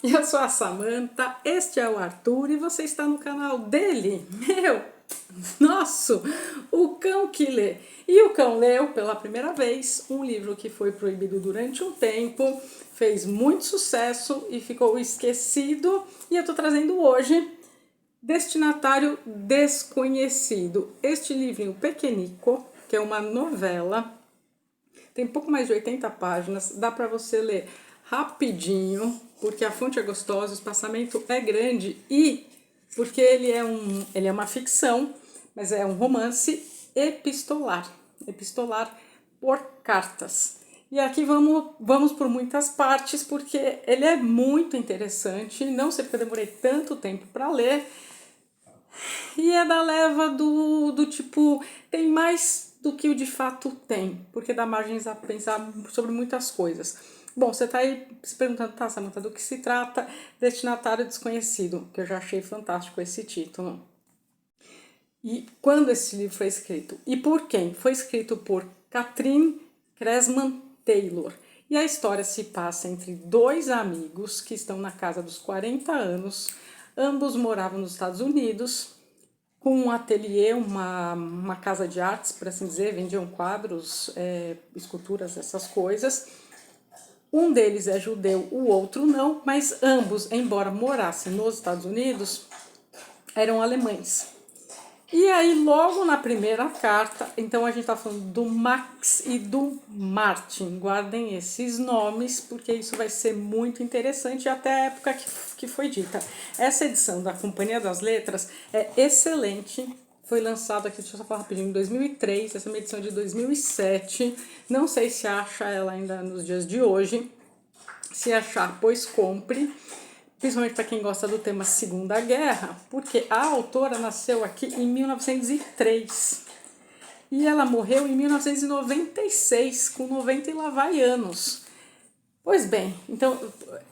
eu sou a Samantha, este é o Arthur e você está no canal dele, nosso, o Cão que Lê. E o Cão leu pela primeira vez um livro que foi proibido durante um tempo, fez muito sucesso e ficou esquecido, e eu estou trazendo hoje Destinatário Desconhecido. Este livrinho pequenico, que é uma novela, tem pouco mais de 80 páginas, dá para você ler rapidinho, porque a fonte é gostosa, o espaçamento é grande e porque ele é uma ficção, mas é um romance epistolar por cartas. E aqui vamos por muitas partes, porque ele é muito interessante, não sei porque eu demorei tanto tempo para ler, e é da leva do tipo, tem mais do que o de fato tem, porque dá margens a pensar sobre muitas coisas. Bom, você tá aí se perguntando, tá, Samantha, do que se trata Destinatário Desconhecido, que eu já achei fantástico esse título. E quando esse livro foi escrito? E por quem? Foi escrito por Katherine Cressman Taylor. E a história se passa entre dois amigos que estão na casa dos 40 anos, ambos moravam nos Estados Unidos, com um ateliê, uma casa de artes, por assim dizer, vendiam quadros, esculturas, essas coisas. Um deles é judeu, o outro não, mas ambos, embora morassem nos Estados Unidos, eram alemães. E aí, logo na primeira carta, então a gente está falando do Max e do Martin. Guardem esses nomes, porque isso vai ser muito interessante até a época que foi dita. Essa edição da Companhia das Letras é excelente. Foi lançada aqui, deixa eu só falar rapidinho, em 2003. Essa é uma edição de 2007. Não sei se acha ela ainda nos dias de hoje. Se achar, pois compre. Principalmente para quem gosta do tema Segunda Guerra, porque a autora nasceu aqui em 1903 e ela morreu em 1996, com 90 e lá vai anos. Pois bem, então,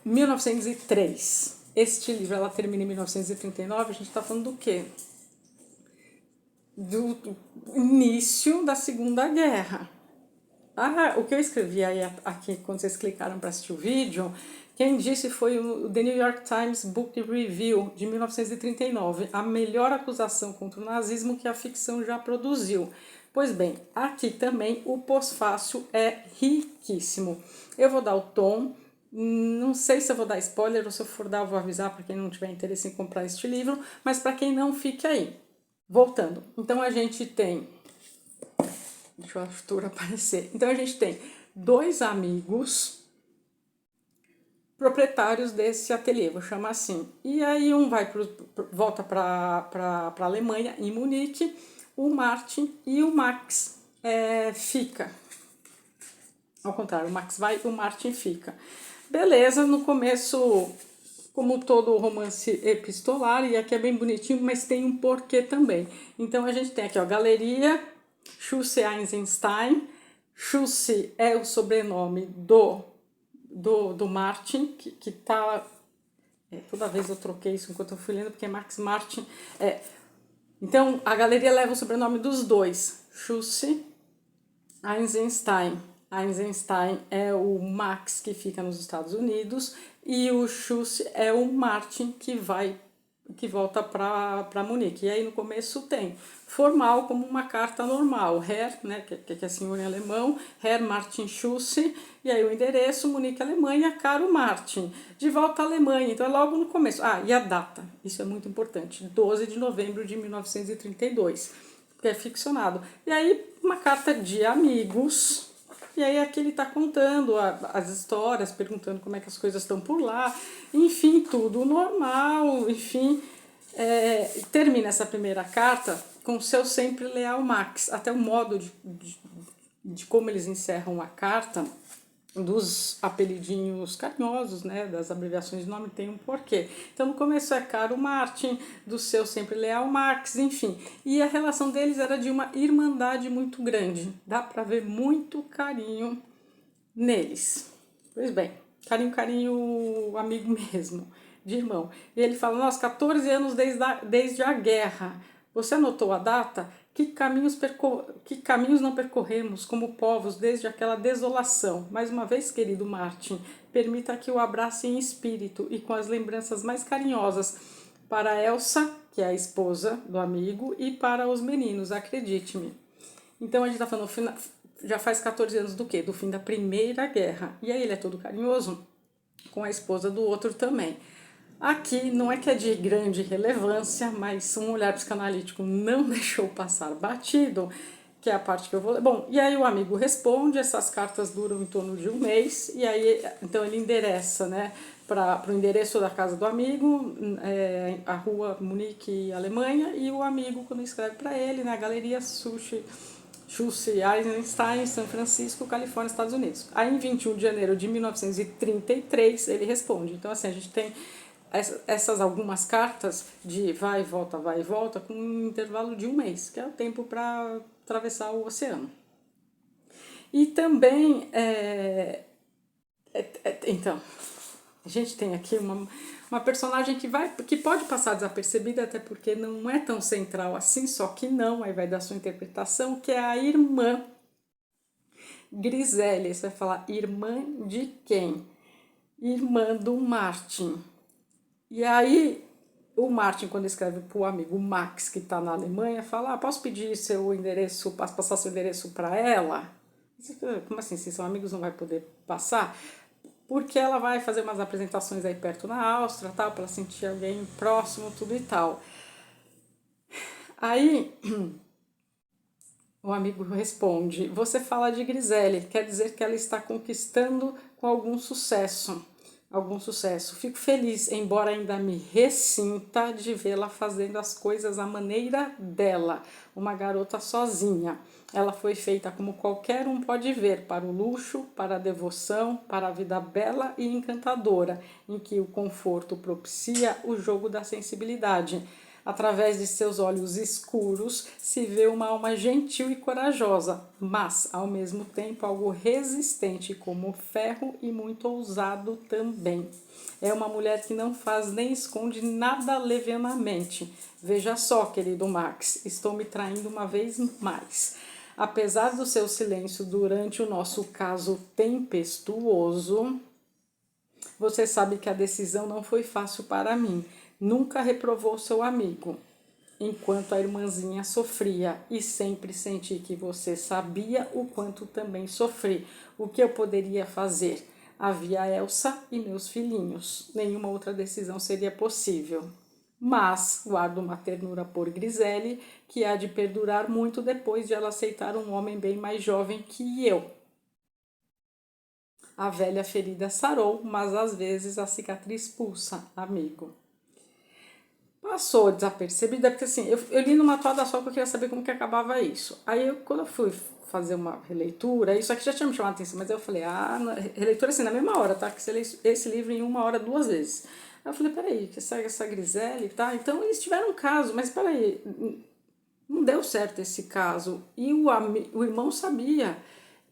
1903, este livro ela termina em 1939, a gente está falando do quê? Do início da Segunda Guerra. O que eu escrevi aí aqui, quando vocês clicaram para assistir o vídeo, quem disse foi o The New York Times Book Review, de 1939, a melhor acusação contra o nazismo que a ficção já produziu. Pois bem, aqui também o pós-fácil é riquíssimo. Eu vou dar o tom, não sei se eu vou dar spoiler ou se eu for dar, eu vou avisar para quem não tiver interesse em comprar este livro, mas para quem não, fique aí. Voltando, então a gente tem... Deixa o Arthur aparecer. Então a gente tem dois amigos proprietários desse ateliê, vou chamar assim. E aí um volta para a Alemanha, em Munique, o Martin, e o Max fica. Ao contrário, o Max vai e o Martin fica. Beleza, no começo, como todo romance epistolar, e aqui é bem bonitinho, mas tem um porquê também. Então a gente tem aqui, ó, galeria Schusse Eisenstein. Schusse é o sobrenome do Martin, que tá... toda vez eu troquei isso enquanto eu fui lendo, porque Max Martin... Então, a galeria leva o sobrenome dos dois. Schusse Eisenstein. Eisenstein é o Max, que fica nos Estados Unidos, e o Schusse é o Martin, que volta para Munique. E aí no começo tem formal, como uma carta normal, Herr, né, que é senhor em alemão, Herr Martin Schusse, e aí o endereço, Munique, Alemanha, caro Martin, de volta à Alemanha. Então é logo no começo. E a data, isso é muito importante, 12 de novembro de 1932, que é ficcionado. E aí uma carta de amigos. E aí aqui ele está contando as histórias, perguntando como é que as coisas estão por lá, enfim, tudo normal, enfim. Termina essa primeira carta com o seu sempre leal Max. Até o modo de como eles encerram a carta, dos apelidinhos carinhosos, né, das abreviações de nome, tem um porquê. Então no começo é caro Martin, do seu sempre leal Max, enfim. E a relação deles era de uma irmandade muito grande. Dá para ver muito carinho neles. Pois bem, carinho amigo mesmo, de irmão. E ele fala, nossa, 14 anos desde a guerra. Você anotou a data? que caminhos não percorremos como povos desde aquela desolação. Mais uma vez, querido Martin, permita que o abrace em espírito e com as lembranças mais carinhosas para Elsa, que é a esposa do amigo, e para os meninos, acredite-me. Então a gente está falando, já faz 14 anos do quê? Do fim da Primeira Guerra. E aí ele é todo carinhoso com a esposa do outro também. Aqui não é que é de grande relevância, mas um olhar psicanalítico não deixou passar batido, que é a parte que eu vou ler. Bom, e aí o amigo responde, essas cartas duram em torno de um mês, e aí então ele endereça, né, para o endereço da casa do amigo, a rua Munique, Alemanha, e o amigo, quando escreve para ele, na Galeria Schulze Eisenstein, São Francisco, Califórnia, Estados Unidos. Aí em 21 de janeiro de 1933 ele responde. Então assim, a gente tem essas algumas cartas de vai e volta com um intervalo de um mês, que é o tempo para atravessar o oceano. E também, então, a gente tem aqui uma personagem que pode passar desapercebida, até porque não é tão central assim, só que não, aí vai dar sua interpretação, que é a irmã Griselle. Você vai falar, irmã de quem? Irmã do Martin. E aí, o Martin, quando escreve para o amigo Max, que está na Alemanha, fala, posso pedir seu endereço, posso passar seu endereço para ela? Como assim, se são amigos não vai poder passar? Porque ela vai fazer umas apresentações aí perto na Áustria, tal, para sentir alguém próximo, tudo e tal. Aí, o amigo responde, você fala de Griselle, quer dizer que ela está conquistando com algum sucesso. Fico feliz, embora ainda me ressinta de vê-la fazendo as coisas à maneira dela, uma garota sozinha. Ela foi feita como qualquer um pode ver, para o luxo, para a devoção, para a vida bela e encantadora, em que o conforto propicia o jogo da sensibilidade. Através de seus olhos escuros se vê uma alma gentil e corajosa, mas, ao mesmo tempo, algo resistente como ferro e muito ousado também. É uma mulher que não faz nem esconde nada levianamente. Veja só, querido Max, estou me traindo uma vez mais. Apesar do seu silêncio durante o nosso caso tempestuoso, você sabe que a decisão não foi fácil para mim. Nunca reprovou seu amigo, enquanto a irmãzinha sofria, e sempre senti que você sabia o quanto também sofri. O que eu poderia fazer? Havia Elsa e meus filhinhos. Nenhuma outra decisão seria possível. Mas guardo uma ternura por Griselle, que há de perdurar muito depois de ela aceitar um homem bem mais jovem que eu. A velha ferida sarou, mas às vezes a cicatriz pulsa, amigo. Passou desapercebida, porque assim, eu li numa toada só que eu queria saber como que acabava isso. Aí, quando eu fui fazer uma releitura, isso aqui já tinha me chamado a atenção, mas eu falei, releitura assim, na mesma hora, tá? Que você lê esse livro em 1 hora 2 vezes. Aí eu falei, peraí, que essa Griselle, tá? Então, eles tiveram um caso, mas peraí, não deu certo esse caso. E o irmão sabia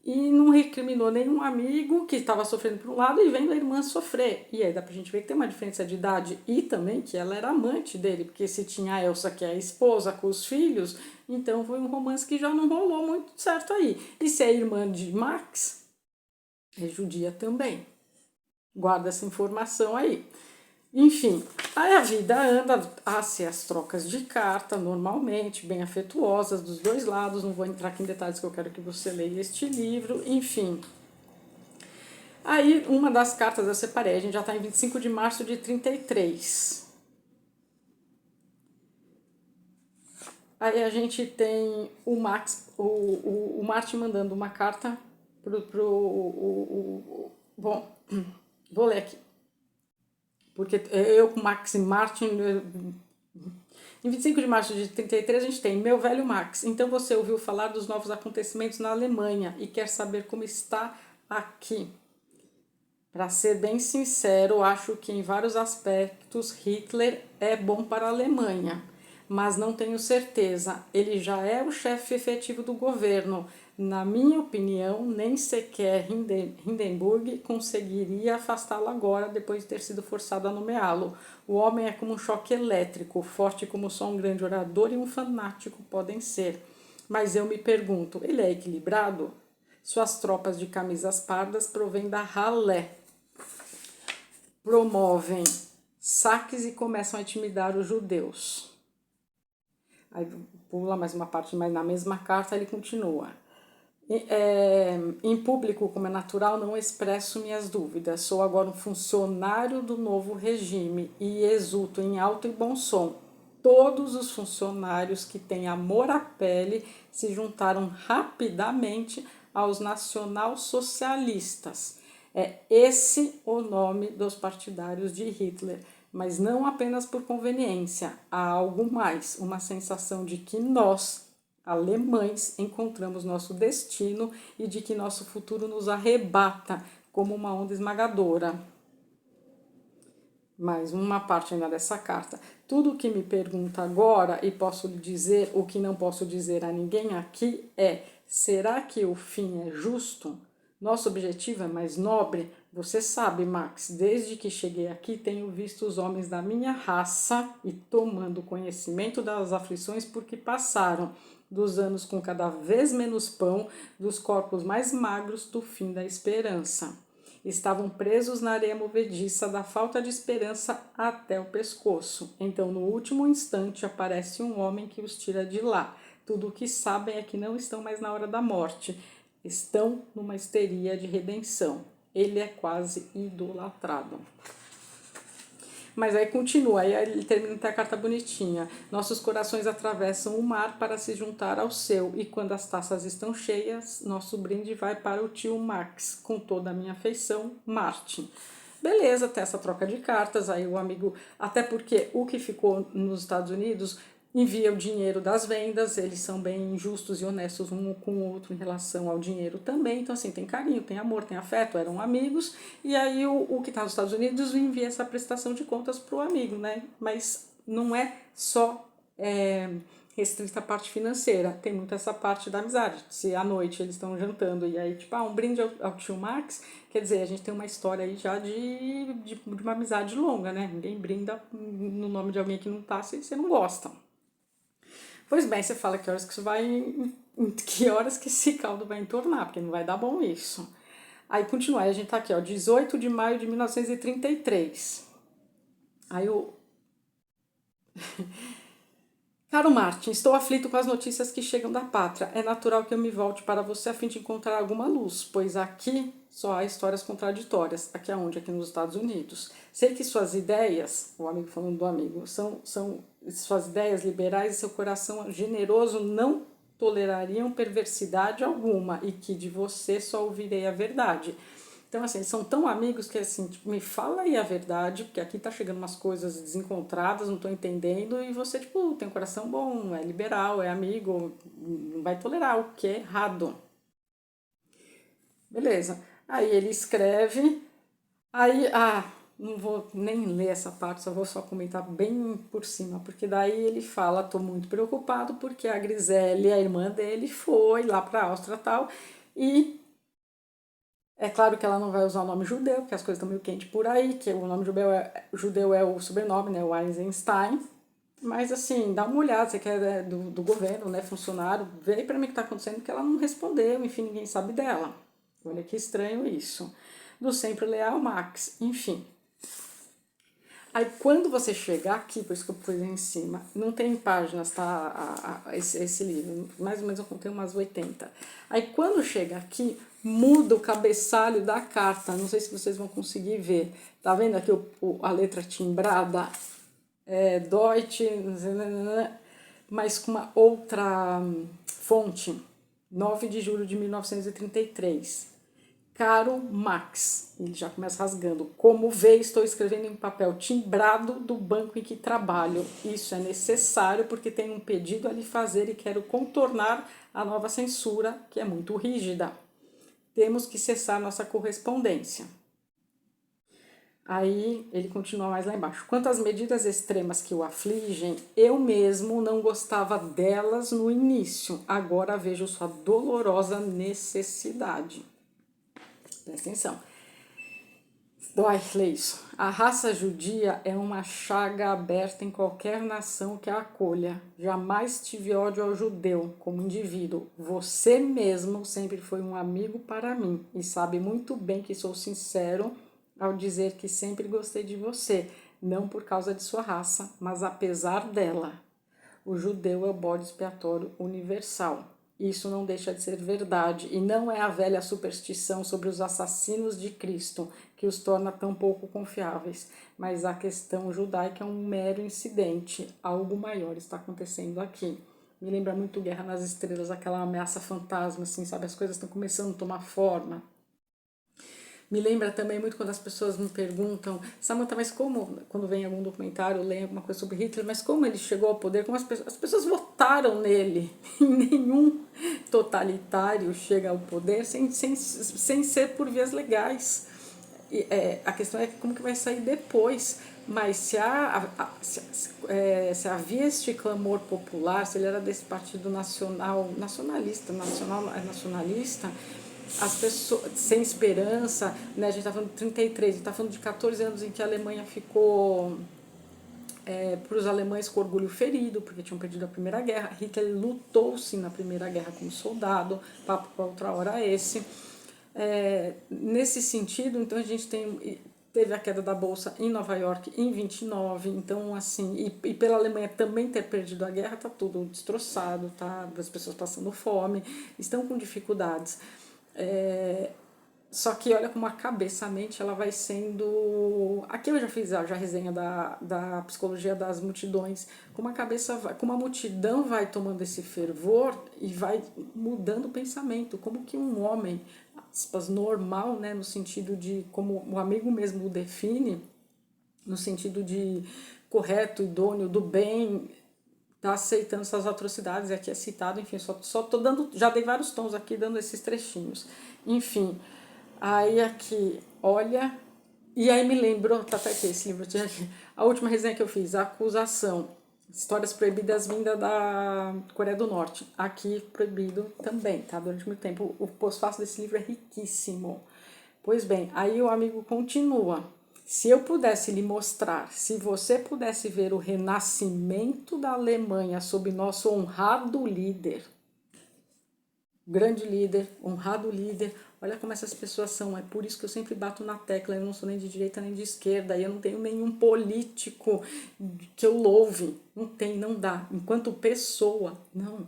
e não recriminou nenhum amigo que estava sofrendo por um lado e vendo a irmã sofrer. E aí dá pra gente ver que tem uma diferença de idade e também que ela era amante dele, porque se tinha a Elsa, que é a esposa, com os filhos, então foi um romance que já não rolou muito certo aí. E se é irmã de Max, é judia também. Guarda essa informação aí. Enfim, aí a vida anda, há-se as trocas de carta normalmente, bem afetuosas dos dois lados, não vou entrar aqui em detalhes que eu quero que você leia este livro, enfim. Aí uma das cartas eu separei, a gente já está em 25 de março de 33. Aí a gente tem o Max, o Martin mandando uma carta bom, vou ler aqui. Porque eu com Max e Martin, em 25 de março de 33 a gente tem meu velho Max. Então você ouviu falar dos novos acontecimentos na Alemanha e quer saber como está aqui. Para ser bem sincero, acho que em vários aspectos Hitler é bom para a Alemanha, mas não tenho certeza. Ele já é o chefe efetivo do governo. Na minha opinião, nem sequer Hindenburg conseguiria afastá-lo agora, depois de ter sido forçado a nomeá-lo. O homem é como um choque elétrico, forte como só um grande orador e um fanático podem ser. Mas eu me pergunto, ele é equilibrado? Suas tropas de camisas pardas provêm da ralé. Promovem saques e começam a intimidar os judeus. Aí pula mais uma parte, mas na mesma carta ele continua. Em público, como é natural, não expresso minhas dúvidas. Sou agora um funcionário do novo regime e exulto em alto e bom som. Todos os funcionários que têm amor à pele se juntaram rapidamente aos nacionalsocialistas. É esse o nome dos partidários de Hitler, mas não apenas por conveniência. Há algo mais, uma sensação de que nós, alemães, encontramos nosso destino e de que nosso futuro nos arrebata como uma onda esmagadora. Mais uma parte ainda dessa carta. Tudo o que me pergunta agora, e posso lhe dizer o que não posso dizer a ninguém aqui, é: será que o fim é justo? Nosso objetivo é mais nobre? Você sabe, Max, desde que cheguei aqui tenho visto os homens da minha raça e tomando conhecimento das aflições por que passaram, dos anos com cada vez menos pão, dos corpos mais magros do fim da esperança. Estavam presos na areia movediça da falta de esperança até o pescoço. Então, no último instante, aparece um homem que os tira de lá. Tudo o que sabem é que não estão mais na hora da morte. Estão numa histeria de redenção. Ele é quase idolatrado. Mas aí continua, aí ele termina a carta bonitinha. Nossos corações atravessam o mar para se juntar ao seu, e quando as taças estão cheias, nosso brinde vai para o tio Max, com toda a minha afeição, Martin. Beleza, até essa troca de cartas, aí o amigo, até porque o que ficou nos Estados Unidos envia o dinheiro das vendas, eles são bem justos e honestos um com o outro em relação ao dinheiro também, então assim, tem carinho, tem amor, tem afeto, eram amigos, e aí o que está nos Estados Unidos envia essa prestação de contas para o amigo, né? Mas não é só restrita a parte financeira, tem muito essa parte da amizade. Se à noite eles estão jantando e aí tipo, um brinde ao tio Max, quer dizer, a gente tem uma história aí já de uma amizade longa, né? Ninguém brinda no nome de alguém que não tá, se você não gosta. Pois bem, você fala que horas que isso vai, que horas que esse caldo vai entornar, porque não vai dar bom isso. Aí continua, aí a gente tá aqui, ó, 18 de maio de 1933. Aí o Caro Martin, estou aflito com as notícias que chegam da pátria. É natural que eu me volte para você a fim de encontrar alguma luz, pois aqui só há histórias contraditórias. Aqui aonde? Aqui nos Estados Unidos. Sei que suas ideias, o amigo falando do amigo, são suas ideias liberais e seu coração generoso não tolerariam perversidade alguma e que de você só ouvirei a verdade. Então, assim, eles são tão amigos que, assim, tipo, me fala aí a verdade, porque aqui tá chegando umas coisas desencontradas, não tô entendendo, e você, tipo, tem um coração bom, é liberal, é amigo, não vai tolerar o que é errado. Beleza. Aí ele escreve, aí, não vou nem ler essa parte, só comentar bem por cima, porque daí ele fala, tô muito preocupado porque a Grisele, a irmã dele, foi lá pra Áustria e tal, e é claro que ela não vai usar o nome judeu, porque as coisas estão meio quentes por aí, que o nome judeu é o sobrenome, né, o Eisenstein. Mas assim, dá uma olhada, você quer do governo, né, funcionário, vê aí pra mim o que tá acontecendo, porque ela não respondeu, enfim, ninguém sabe dela. Olha que estranho isso. Do sempre leal Max, enfim. Aí quando você chegar aqui, por isso que eu pus em cima, não tem páginas, tá? Esse livro, mais ou menos eu contei umas 80. Aí quando chega aqui, muda o cabeçalho da carta, não sei se vocês vão conseguir ver. Tá vendo aqui a letra timbrada? Deutsche, mas com uma outra fonte. 9 de julho de 1933. Caro Max, ele já começa rasgando. Como vê, estou escrevendo em papel timbrado do banco em que trabalho. Isso é necessário porque tenho um pedido a lhe fazer e quero contornar a nova censura, que é muito rígida. Temos que cessar nossa correspondência. Aí ele continua mais lá embaixo. Quanto às medidas extremas que o afligem, eu mesmo não gostava delas no início. Agora vejo sua dolorosa necessidade. Presta atenção. Uai, lê isso. A raça judia é uma chaga aberta em qualquer nação que a acolha. Jamais tive ódio ao judeu como indivíduo. Você mesmo sempre foi um amigo para mim e sabe muito bem que sou sincero ao dizer que sempre gostei de você, não por causa de sua raça, mas apesar dela. O judeu é o bode expiatório universal. Isso não deixa de ser verdade, e não é a velha superstição sobre os assassinos de Cristo que os torna tão pouco confiáveis, mas a questão judaica é um mero incidente, algo maior está acontecendo aqui. Me lembra muito Guerra nas Estrelas, aquela ameaça fantasma, assim, sabe? As coisas estão começando a tomar forma. Me lembra também muito quando as pessoas me perguntam, Samantha, mas como, quando vem algum documentário, leem alguma coisa sobre Hitler, mas como ele chegou ao poder, como as pessoas votaram nele? E nenhum totalitário chega ao poder sem ser por vias legais. E, a questão é como que vai sair depois. Mas se havia este clamor popular, se ele era desse partido nacionalista, as pessoas sem esperança, né? A gente está falando de 33, a gente está falando de 14 anos em que a Alemanha ficou para os alemães com orgulho ferido, porque tinham perdido a Primeira Guerra. Hitler lutou sim na Primeira Guerra como soldado, papo para outra hora esse. Nesse sentido, então a gente teve a queda da bolsa em Nova York em 29, então assim, e pela Alemanha também ter perdido a guerra, tá tudo destroçado, tá? As pessoas passando fome, estão com dificuldades. Só que olha como a cabeça, a mente, ela vai sendo... Aqui eu já fiz a resenha da psicologia das multidões, como a cabeça vai, como a multidão vai tomando esse fervor e vai mudando o pensamento, como que um homem, aspas, normal, né, no sentido de, como o amigo mesmo o define, no sentido de correto, idôneo, do bem, tá aceitando essas atrocidades, aqui é citado, enfim, só tô dando, já dei vários tons aqui, dando esses trechinhos, enfim, aí aqui, olha, e aí me lembrou, tá até aqui esse livro, a última resenha que eu fiz, a acusação, histórias proibidas vinda da Coreia do Norte, aqui proibido também, tá, durante muito tempo, o pós-fácil desse livro é riquíssimo. Pois bem, aí o amigo continua. Se eu pudesse lhe mostrar, se você pudesse ver o renascimento da Alemanha sob nosso honrado líder, grande líder, honrado líder, olha como essas pessoas são, é por isso que eu sempre bato na tecla, eu não sou nem de direita nem de esquerda, eu não tenho nenhum político que eu louve, não tem, não dá, enquanto pessoa, não.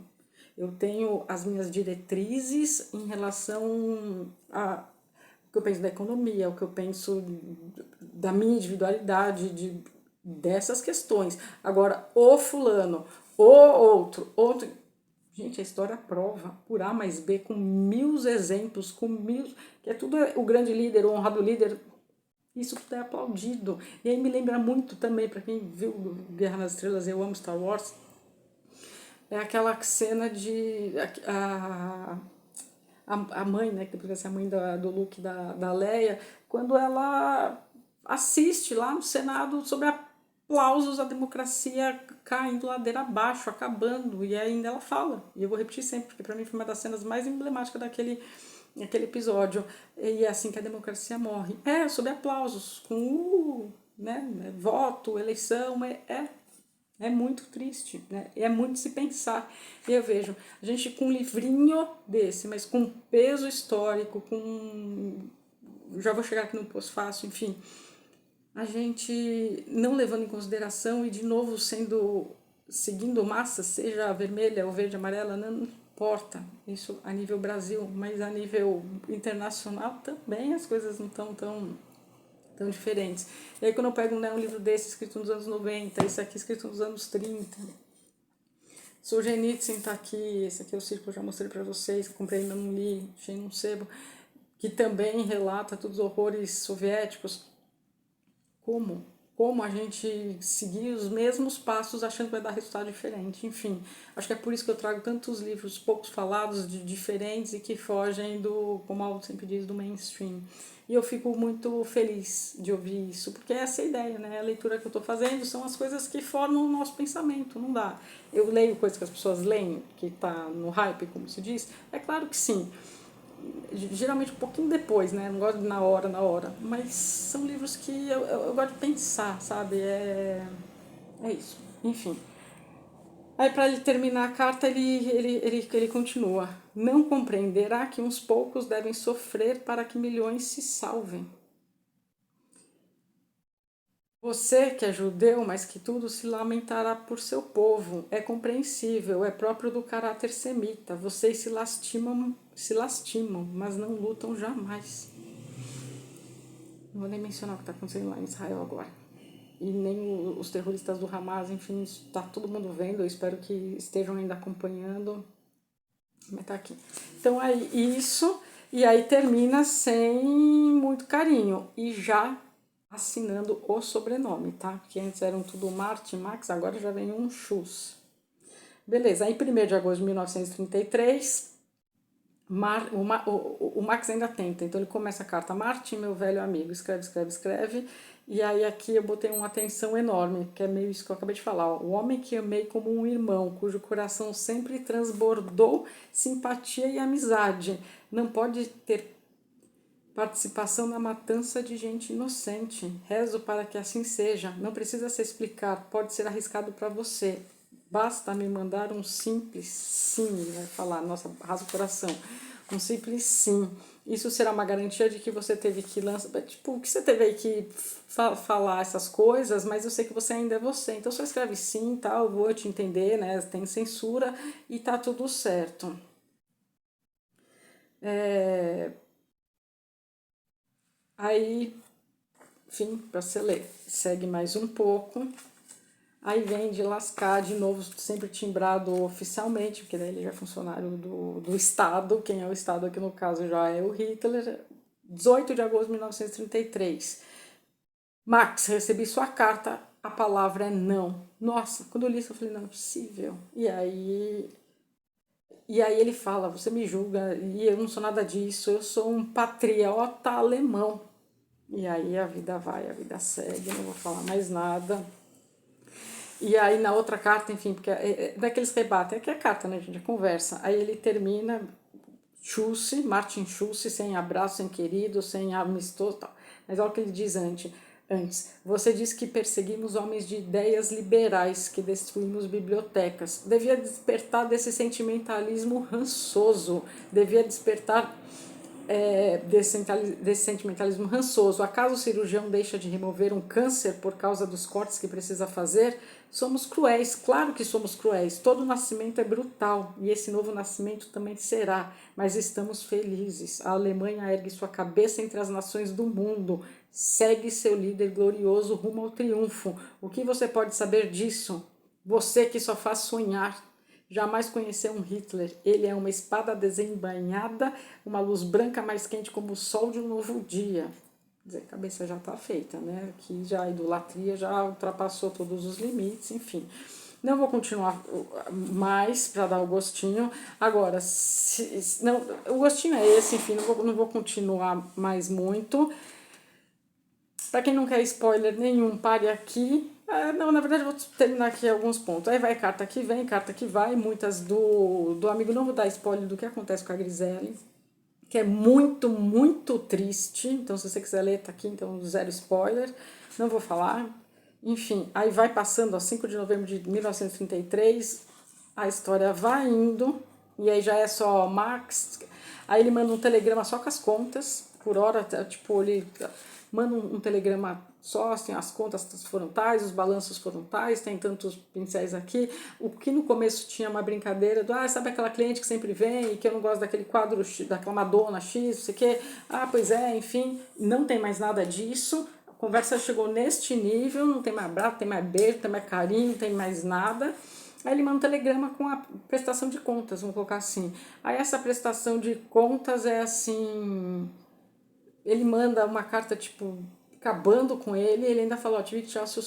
Eu tenho as minhas diretrizes em relação a o que eu penso da economia, o que eu penso da minha individualidade, dessas questões. Agora, o fulano, o outro. Gente, a história prova, por A mais B, com mil exemplos, que é tudo o grande líder, o honrado líder, isso tudo é aplaudido. E aí me lembra muito também, para quem viu Guerra nas Estrelas, eu amo Star Wars, é aquela cena de... A mãe, né, que depois vai ser a mãe do Luke, da Leia, quando ela assiste lá no Senado sobre aplausos, a democracia caindo ladeira abaixo, acabando, e ainda ela fala, e eu vou repetir sempre, porque para mim foi uma das cenas mais emblemáticas daquele episódio, e é assim que a democracia morre. Sob aplausos, com né, voto, eleição, é muito triste, né? É muito se pensar. E eu vejo, a gente com um livrinho desse, mas com peso histórico, já vou chegar aqui no pós-fácil, enfim, a gente não levando em consideração e de novo seguindo massa, seja vermelha ou verde, amarela, não importa, isso a nível Brasil, mas a nível internacional também as coisas não estão tão diferentes. E aí quando eu pego um livro desse escrito nos anos 90, esse aqui escrito nos anos 30, Solzhenitsyn tá aqui, esse aqui é o círculo, já mostrei para vocês, comprei, mas não li, achei num sebo, que também relata todos os horrores soviéticos. Como a gente seguir os mesmos passos achando que vai dar resultado diferente. Enfim, acho que é por isso que eu trago tantos livros poucos falados, de diferentes e que fogem como a Aldo sempre diz, do mainstream. E eu fico muito feliz de ouvir isso, porque essa é a ideia, né? A leitura que eu estou fazendo são as coisas que formam o nosso pensamento, não dá. Eu leio coisas que as pessoas leem, que está no hype, como se diz? É claro que sim. geralmente um pouquinho depois, né? Não gosto de na hora, mas são livros que eu gosto de pensar, sabe? É isso, enfim. Aí, para ele terminar a carta, ele continua. Não compreenderá que uns poucos devem sofrer para que milhões se salvem. Você que é judeu, mas que tudo se lamentará por seu povo, é compreensível, é próprio do caráter semita. Vocês se lastimam, mas não lutam jamais. Não vou nem mencionar o que está acontecendo lá em Israel agora. E nem os terroristas do Hamas, enfim, está todo mundo vendo, eu espero que estejam ainda acompanhando. Mas tá aqui. Então aí isso, e aí termina sem muito carinho, e já assinando o sobrenome, tá? Porque antes eram tudo Martin, Max, agora já vem um Schultz. Beleza, aí 1º de agosto de 1933, o Max ainda tenta, então ele começa a carta: Martin, meu velho amigo, escreve, e aí aqui eu botei uma atenção enorme, que é meio isso que eu acabei de falar, ó. O homem que amei como um irmão, cujo coração sempre transbordou simpatia e amizade, não pode ter participação na matança de gente inocente. Rezo para que assim seja. Não precisa se explicar, pode ser arriscado para você. Basta me mandar um simples sim, ele vai falar, nossa, rasga o coração. Um simples sim. Isso será uma garantia de que você teve que lançar, tipo, que você teve aí que falar essas coisas, mas eu sei que você ainda é você. Então só escreve sim, tal, eu vou te entender, né? Tem censura e tá tudo certo. Aí, enfim, para você ler. Segue mais um pouco. Aí vem de lascar de novo, sempre timbrado oficialmente, porque daí ele já é funcionário do Estado. Quem é o Estado aqui no caso já é o Hitler. 18 de agosto de 1933. Max, recebi sua carta, a palavra é não. Nossa, quando eu li isso eu falei, não é possível. E aí ele fala, você me julga e eu não sou nada disso, eu sou um patriota alemão. E aí a vida vai, a vida segue, não vou falar mais nada. E aí na outra carta, enfim, porque daqueles rebatem, é que é carta, né, gente, é conversa. Aí ele termina, Martin Schulz, sem abraço, sem querido, sem amistoso, tal. Mas olha o que ele diz antes. Você diz que perseguimos homens de ideias liberais, que destruímos bibliotecas. Devia despertar desse sentimentalismo rançoso, devia despertar desse sentimentalismo rançoso. Acaso o cirurgião deixa de remover um câncer por causa dos cortes que precisa fazer? Somos cruéis, claro que somos cruéis. Todo nascimento é brutal e esse novo nascimento também será, mas estamos felizes. A Alemanha ergue sua cabeça entre as nações do mundo, segue seu líder glorioso rumo ao triunfo. O que você pode saber disso? Você que só faz sonhar. Jamais conheceu um Hitler. Ele é uma espada desembainhada, uma luz branca mais quente como o sol de um novo dia. Quer dizer, a cabeça já está feita, né? Aqui já a idolatria já ultrapassou todos os limites, enfim. Não vou continuar mais para dar o gostinho. Agora, não, o gostinho é esse, enfim, não vou continuar mais muito. Para quem não quer spoiler nenhum, pare aqui. Não, na verdade, eu vou terminar aqui alguns pontos. Aí vai carta que vem, carta que vai, muitas do amigo. Não vou dar spoiler do que acontece com a Grisele, que é muito, muito triste. Então, se você quiser ler, tá aqui, então zero spoiler. Não vou falar. Enfim, aí vai passando, ó, 5 de novembro de 1933, a história vai indo, e aí já é só Max. Aí ele manda um telegrama só com as contas, por hora, tipo, ele manda um telegrama só, assim, as contas foram tais, os balanços foram tais, tem tantos pincéis aqui. O que no começo tinha uma brincadeira do, sabe aquela cliente que sempre vem e que eu não gosto daquele quadro, daquela Madonna X, não sei o quê. Pois é, enfim, não tem mais nada disso. A conversa chegou neste nível, não tem mais abraço, não tem mais beijo, não tem mais carinho, não tem mais nada. Aí ele manda um telegrama com a prestação de contas, vamos colocar assim. Aí essa prestação de contas é assim... Ele manda uma carta, tipo, acabando com ele, e ele ainda fala, tive que tirar o seu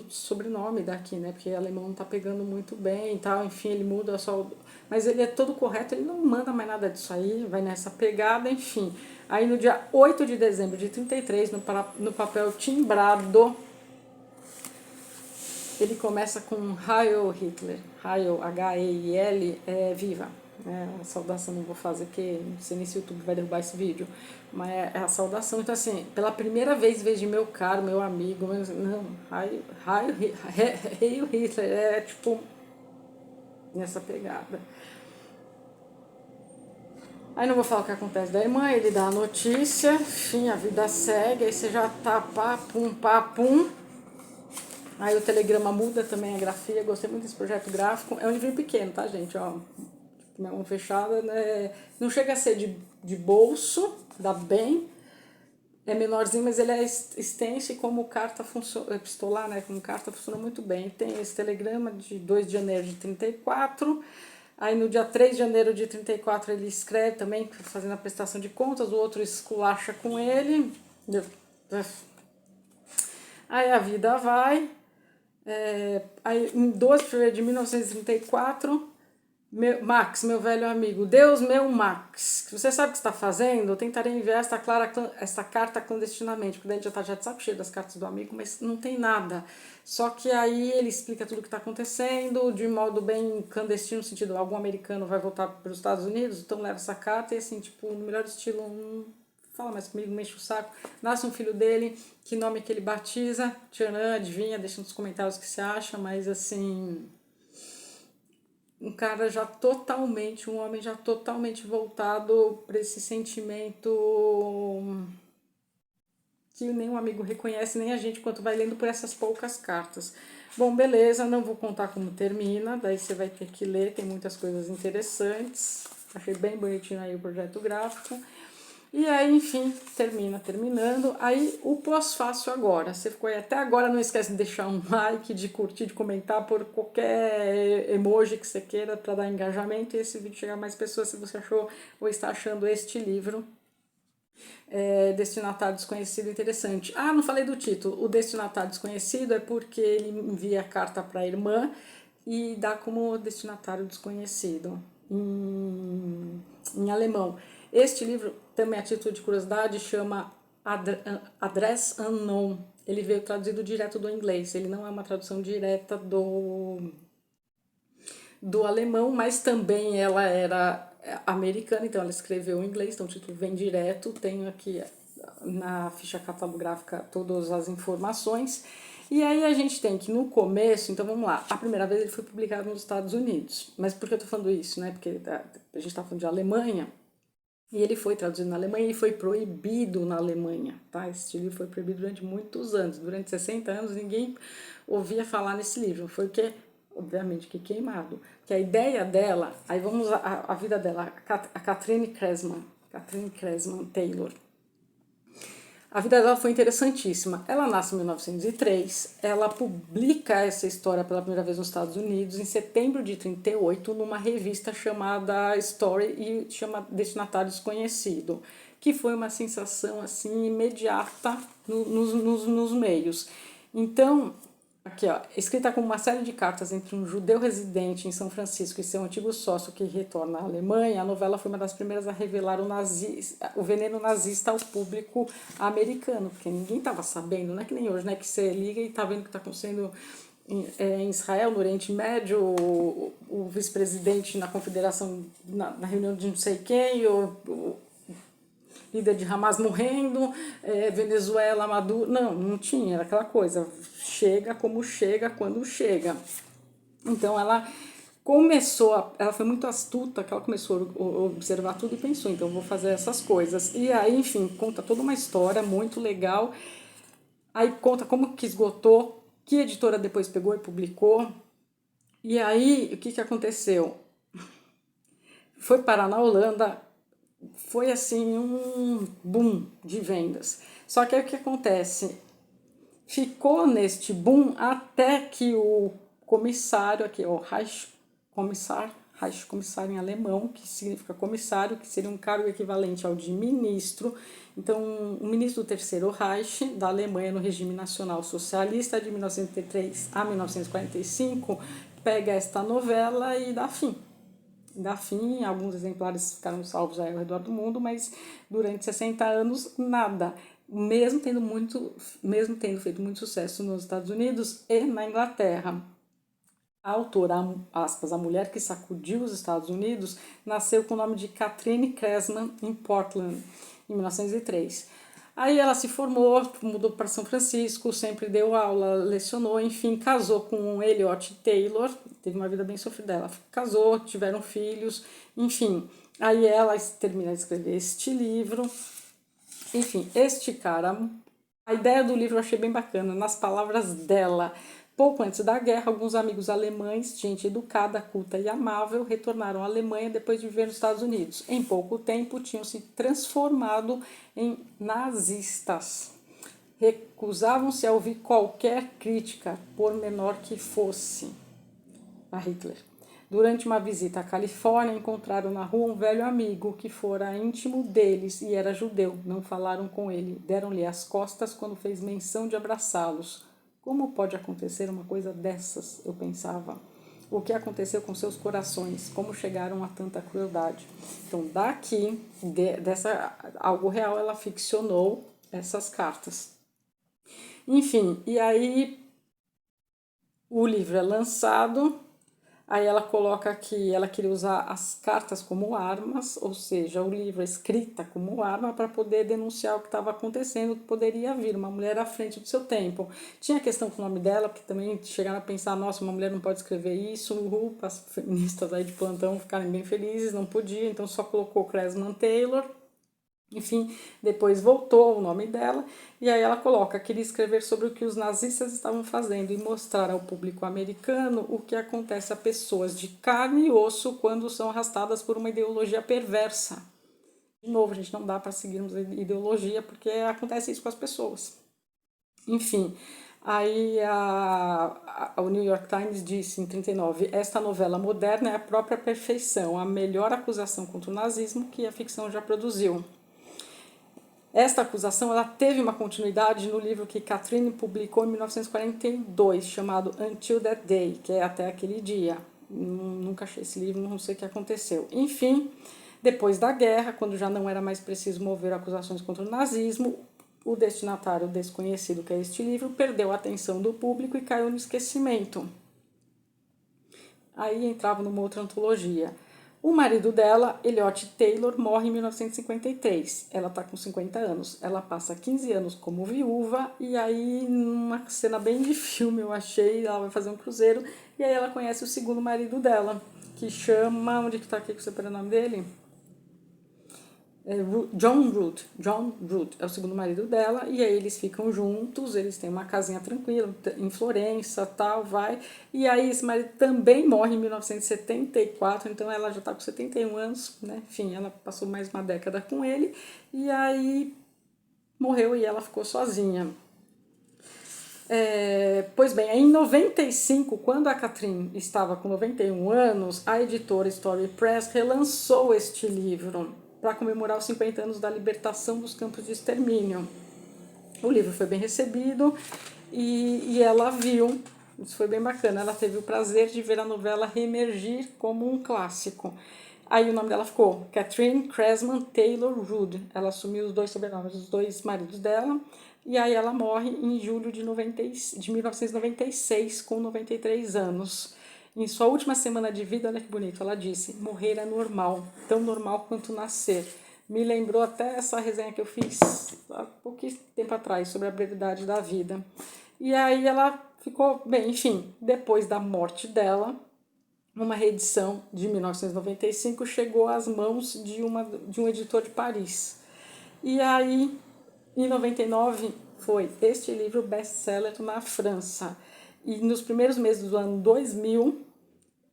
sobrenome daqui, né, porque o alemão não tá pegando muito bem e tal, enfim, ele muda só... Mas ele é todo correto, ele não manda mais nada disso aí, vai nessa pegada, enfim. Aí no dia 8 de dezembro de 33, no papel timbrado, ele começa com Heil Hitler, Heil, H-E-I-L, viva. A saudação não vou fazer, que não sei nem se o YouTube vai derrubar esse vídeo, mas é a saudação. Então, assim, pela primeira vez, em vez de meu caro, meu amigo, não, Heil Hitler, é tipo nessa pegada. Aí não vou falar o que acontece da irmã, ele dá a notícia, enfim, a vida segue, aí você já tá pum, pum. Aí o telegrama muda também a grafia, gostei muito desse projeto gráfico. É um livro pequeno, tá, gente? Ó, minha mão fechada, né? Não chega a ser de bolso, dá bem. É menorzinho, mas ele é extenso e como carta funciona, epistolar, né? Como carta funciona muito bem. Tem esse telegrama de 2 de janeiro de 34. Aí no dia 3 de janeiro de 34 ele escreve também, fazendo a prestação de contas, o outro esculacha com ele. Aí a vida vai. Aí em 12 de fevereiro de 1934, Max, meu velho amigo, Deus meu Max, você sabe o que está fazendo? Eu tentarei enviar esta carta clandestinamente, porque daí ele já de saco cheio das cartas do amigo, mas não tem nada. Só que aí ele explica tudo o que está acontecendo, de modo bem clandestino, no sentido, algum americano vai voltar para os Estados Unidos, então leva essa carta e assim, tipo, no melhor estilo, fala mais comigo, me enche o saco. Nasce um filho dele, que nome que ele batiza? Tcharam, adivinha, deixa nos comentários o que você acha, mas assim, um homem já totalmente voltado para esse sentimento que nenhum amigo reconhece, nem a gente, quanto vai lendo por essas poucas cartas. Bom, beleza, não vou contar como termina, daí você vai ter que ler, tem muitas coisas interessantes. Achei bem bonitinho aí o projeto gráfico. E aí, enfim, terminando. Aí, o pós-fácil agora. Você ficou aí até agora, não esquece de deixar um like, de curtir, de comentar por qualquer emoji que você queira para dar engajamento e esse vídeo chegar a mais pessoas se você achou ou está achando este livro Destinatário Desconhecido interessante. Ah, não falei do título. O Destinatário Desconhecido é porque ele envia a carta para a irmã e dá como destinatário desconhecido em alemão. Este livro, também a título de curiosidade, chama Address Unknown. Ele veio traduzido direto do inglês, ele não é uma tradução direta do alemão, mas também ela era americana, então ela escreveu em inglês, então o título vem direto. Tenho aqui na ficha catalográfica todas as informações. E aí a gente tem que no começo, então vamos lá, a primeira vez ele foi publicado nos Estados Unidos. Mas por que eu tô falando isso, né? Porque a gente tá falando de Alemanha, e ele foi traduzido na Alemanha e foi proibido na Alemanha, tá? Esse livro foi proibido durante muitos anos, durante 60 anos ninguém ouvia falar nesse livro. Foi o que, obviamente, que queimado. Que a ideia dela, aí vamos a vida dela, a Catherine Cressman Taylor. A vida dela foi interessantíssima. Ela nasce em 1903, ela publica essa história pela primeira vez nos Estados Unidos em setembro de 38, numa revista chamada Story e chama Destinatário Desconhecido, que foi uma sensação assim imediata nos meios. Então, aqui, ó, escrita com uma série de cartas entre um judeu residente em São Francisco e seu antigo sócio que retorna à Alemanha, a novela foi uma das primeiras a revelar o veneno nazista ao público americano, porque ninguém estava sabendo, não é que nem hoje, né, que você liga e está vendo o que está acontecendo em Israel, no Oriente Médio, o vice-presidente na confederação, na reunião de não sei quem, o líder de Hamas morrendo, Venezuela, Maduro. Não tinha, era aquela coisa, chega como chega, quando chega. Então ela foi muito astuta, que ela começou a observar tudo e pensou, então eu vou fazer essas coisas. E aí, enfim, conta toda uma história muito legal, aí conta como que esgotou, que editora depois pegou e publicou. E aí, o que aconteceu? Foi parar na Holanda, foi assim um boom de vendas. Só que aí o que acontece? Ficou neste boom até que o comissário, aqui, o Reichskommissar em alemão, que significa comissário, que seria um cargo equivalente ao de ministro. Então, o ministro do Terceiro Reich da Alemanha no regime nacional socialista de 1933 a 1945 pega esta novela e dá fim. Alguns exemplares ficaram salvos ao redor do mundo, mas durante 60 anos nada, mesmo tendo feito muito sucesso nos Estados Unidos e na Inglaterra. A autora, aspas, a mulher que sacudiu os Estados Unidos, nasceu com o nome de Katharine Cressman em Portland, em 1903. Aí ela se formou, mudou para São Francisco, sempre deu aula, lecionou, enfim, casou com Elliot Taylor, teve uma vida bem sofrida. Ela casou, tiveram filhos, enfim. Aí ela termina de escrever este livro. Enfim, este cara, a ideia do livro eu achei bem bacana, nas palavras dela. Pouco antes da guerra, alguns amigos alemães, gente educada, culta e amável, retornaram à Alemanha depois de viver nos Estados Unidos. Em pouco tempo, tinham se transformado em nazistas. Recusavam-se a ouvir qualquer crítica, por menor que fosse, a Hitler. Durante uma visita à Califórnia, encontraram na rua um velho amigo que fora íntimo deles e era judeu. Não falaram com ele, deram-lhe as costas quando fez menção de abraçá-los. Como pode acontecer uma coisa dessas? Eu pensava. O que aconteceu com seus corações? Como chegaram a tanta crueldade? Então, daqui, dessa algo real, ela ficcionou essas cartas. Enfim, e aí o livro é lançado. Aí ela coloca aqui, ela queria usar as cartas como armas, ou seja, o livro é escrita como arma para poder denunciar o que estava acontecendo, o que poderia vir, uma mulher à frente do seu tempo. Tinha questão com o nome dela, porque também chegaram a pensar, nossa, uma mulher não pode escrever isso, as feministas aí de plantão ficarem bem felizes, não podia, então só colocou Cressman Taylor. Enfim, depois voltou o nome dela, e aí ela coloca, queria escrever sobre o que os nazistas estavam fazendo e mostrar ao público americano o que acontece a pessoas de carne e osso quando são arrastadas por uma ideologia perversa. De novo, a gente não dá para seguirmos a ideologia porque acontece isso com as pessoas. Enfim, aí o New York Times disse em 1939, esta novela moderna é a própria perfeição, a melhor acusação contra o nazismo que a ficção já produziu. Esta acusação ela teve uma continuidade no livro que Katharine publicou em 1942, chamado Until That Day, que é Até Aquele Dia. Nunca achei esse livro, não sei o que aconteceu. Enfim, depois da guerra, quando já não era mais preciso mover acusações contra o nazismo, o destinatário desconhecido, que é este livro, perdeu a atenção do público e caiu no esquecimento. Aí entrava numa outra antologia. O marido dela, Elliot Taylor, morre em 1953. Ela está com 50 anos. Ela passa 15 anos como viúva e aí, numa cena bem de filme, eu achei, ela vai fazer um cruzeiro e aí ela conhece o segundo marido dela, que chama... Onde que tá aqui que você pôr o nome dele? John Root. John Root é o segundo marido dela, e aí eles ficam juntos, eles têm uma casinha tranquila em Florença, tal, vai. E aí esse marido também morre em 1974, então ela já está com 71 anos, né? Enfim, ela passou mais uma década com ele, e aí morreu e ela ficou sozinha. Pois bem, em 95, quando a Katharine estava com 91 anos, a editora Story Press relançou este livro para comemorar os 50 anos da libertação dos campos de extermínio. O livro foi bem recebido e ela viu, isso foi bem bacana, ela teve o prazer de ver a novela reemergir como um clássico. Aí o nome dela ficou Katharine Cressman Taylor Root. Ela assumiu os dois sobrenomes dos dois maridos dela. E aí ela morre em julho de 1996, com 93 anos. Em sua última semana de vida, olha que bonito, ela disse, morrer é normal, tão normal quanto nascer. Me lembrou até essa resenha que eu fiz há pouquíssimo tempo atrás, sobre a brevidade da vida. E aí ela ficou, bem, enfim, depois da morte dela, uma reedição de 1995 chegou às mãos de um editor de Paris. E aí, em 99, foi este livro best-seller na França. E nos primeiros meses do ano 2000,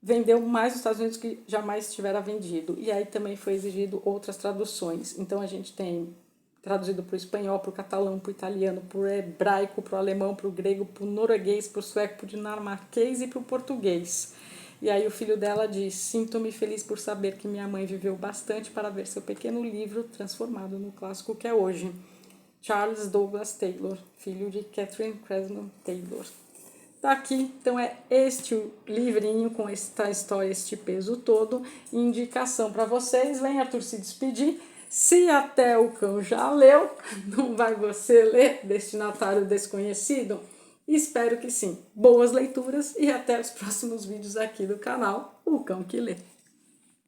vendeu mais nos Estados Unidos que jamais tivera vendido. E aí também foi exigido outras traduções. Então a gente tem traduzido para o espanhol, para o catalão, para o italiano, para o hebraico, para o alemão, para o grego, para o norueguês, para o sueco, para o dinamarquês e para o português. E aí o filho dela diz, sinto-me feliz por saber que minha mãe viveu bastante para ver seu pequeno livro transformado no clássico que é hoje. Charles Douglas Taylor, filho de Katharine Cressman Taylor. Tá aqui, então é este o livrinho com esta história, este peso todo, indicação para vocês. Vem, Arthur, se despedir. Se até o cão já leu, não vai você ler Destinatário Desconhecido? Espero que sim. Boas leituras e até os próximos vídeos aqui do canal O Cão que Lê.